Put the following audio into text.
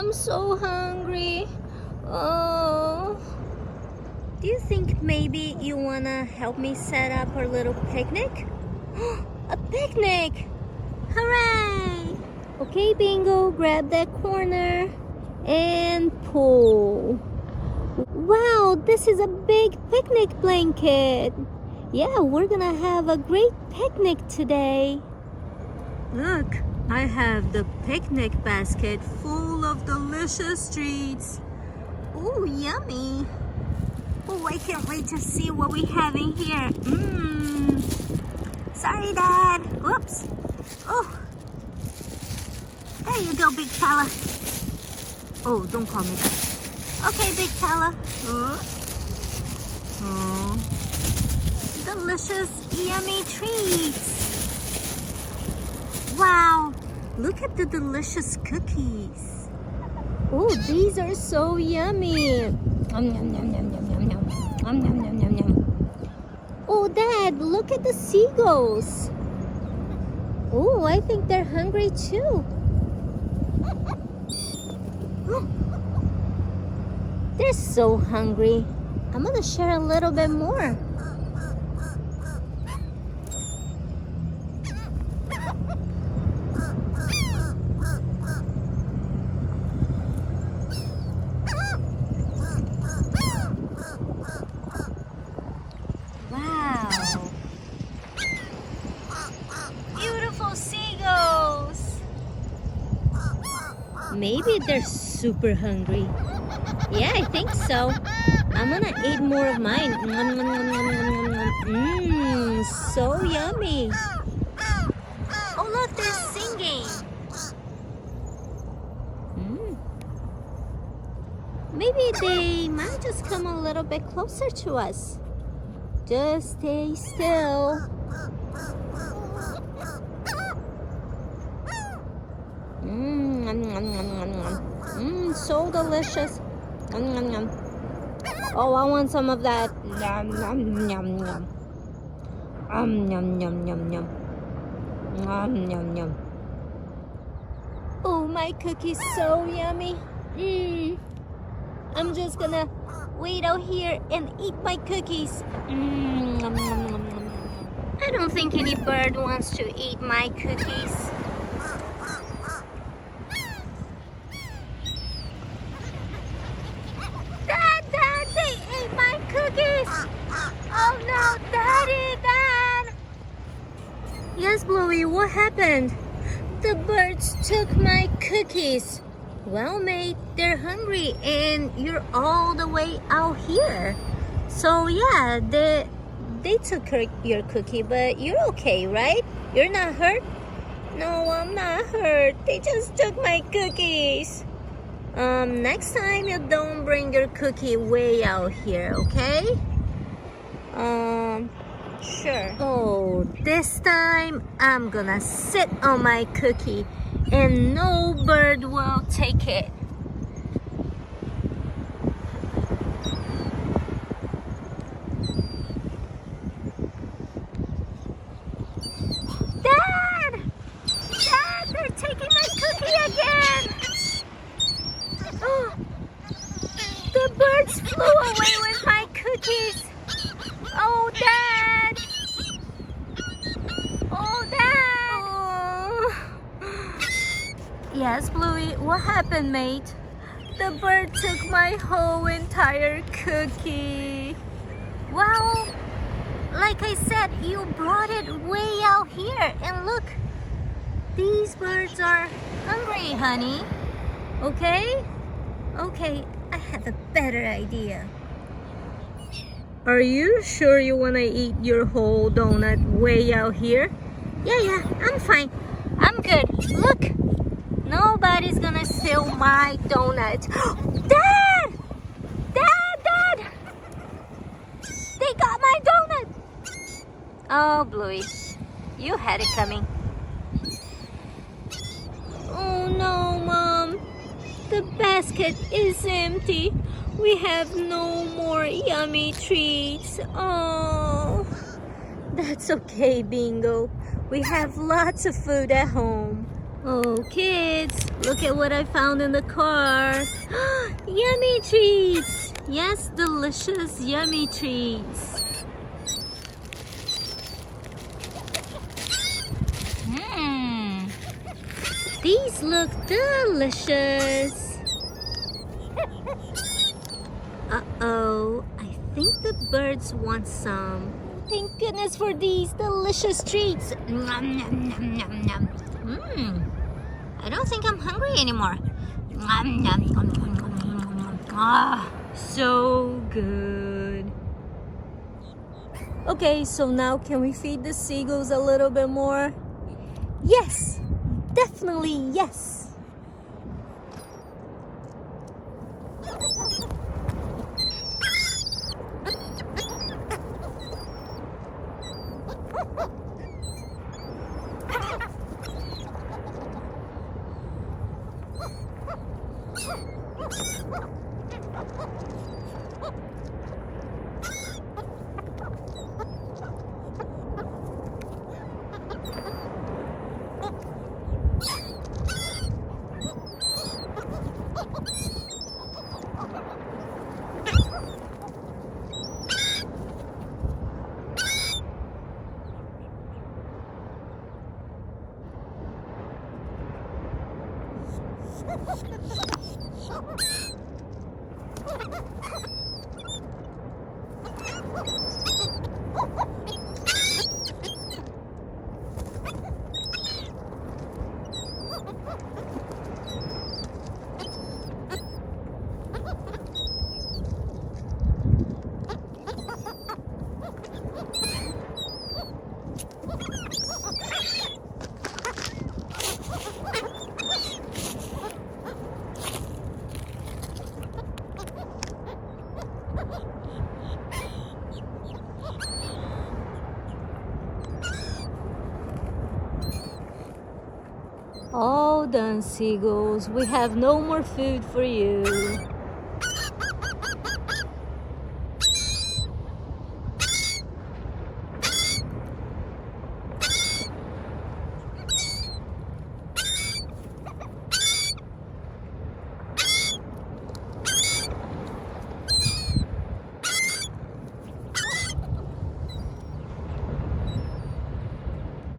I'm so hungry. Oh. Do you think maybe you wanna help me set up our little picnic? A picnic! Hooray! Okay, Bingo, grab that corner and pull. Wow, this is a big picnic blanket. Yeah, we're gonna have a great picnic today. Look, I have the picnic basket full of delicious treats. Ooh, yummy. Oh, I can't wait to see what we have in here. Sorry, Dad. Whoops. Oh. There you go, big fella. Oh, don't call me that. Okay, big fella. Oh. Delicious, yummy treats. Wow. Look at the delicious cookies. Oh, these are so yummy. Yum, yum, yum, yum, yum, yum, yum. Yum, yum, yum, yum, yum. Oh, Dad, look at the seagulls. Oh, I think they're hungry too. They're so hungry. I'm gonna share a little bit more. Wow. Beautiful seagulls. Maybe they're super hungry. Yeah, I think so. I'm gonna eat more of mine. Mmm, so yummy. Oh, look, they're singing. Maybe they might just come a little bit closer to us. Just stay still. So delicious. Oh, I want some of that. Yum, yum, yum, yum. Yum, yum, yum, yum. Yum, yum, yum. Oh, my cookie's so yummy. I'm just gonna wait out here and eat my cookies. I don't think any bird wants to eat my cookies. Dad, they ate my cookies. Oh no, Daddy, Dad. Yes, Bluey, what happened? The birds took my cookies. Well, mate, they're hungry and you're all the way out here. So yeah, they took your cookie, but you're okay, right? You're not hurt? No, I'm not hurt. They just took my cookies. Next time you don't bring your cookie way out here, okay? Sure. Oh, this time I'm gonna sit on my cookie and no bird will take it. Dad! Dad, they're taking my cookie again! Oh, the birds flew away with my cookies! Oh, Dad! Oh, Dad! Oh. Yes, Bluey, what happened, mate? The bird took my whole entire cookie. Well, like I said, you brought it way out here. And look, these birds are hungry, honey. Okay? Okay, I have a better idea. Are you sure you want to eat your whole donut way out here? Yeah, I'm fine. I'm good. Look, nobody's gonna steal my donut. Dad! Dad! They got my donut! Oh, Bluey, you had it coming. Oh no, Mom. The basket is empty. We have no more yummy treats. Oh, that's okay, Bingo. We have lots of food at home. Oh, kids, look at what I found in the car. Yummy treats! Yes, delicious yummy treats. These look delicious. Uh-oh, I think the birds want some. Thank goodness for these delicious treats. I don't think I'm hungry anymore. Ah, so good. Okay, so now can we feed the seagulls a little bit more? Yes, definitely yes. All done, seagulls. We have no more food for you.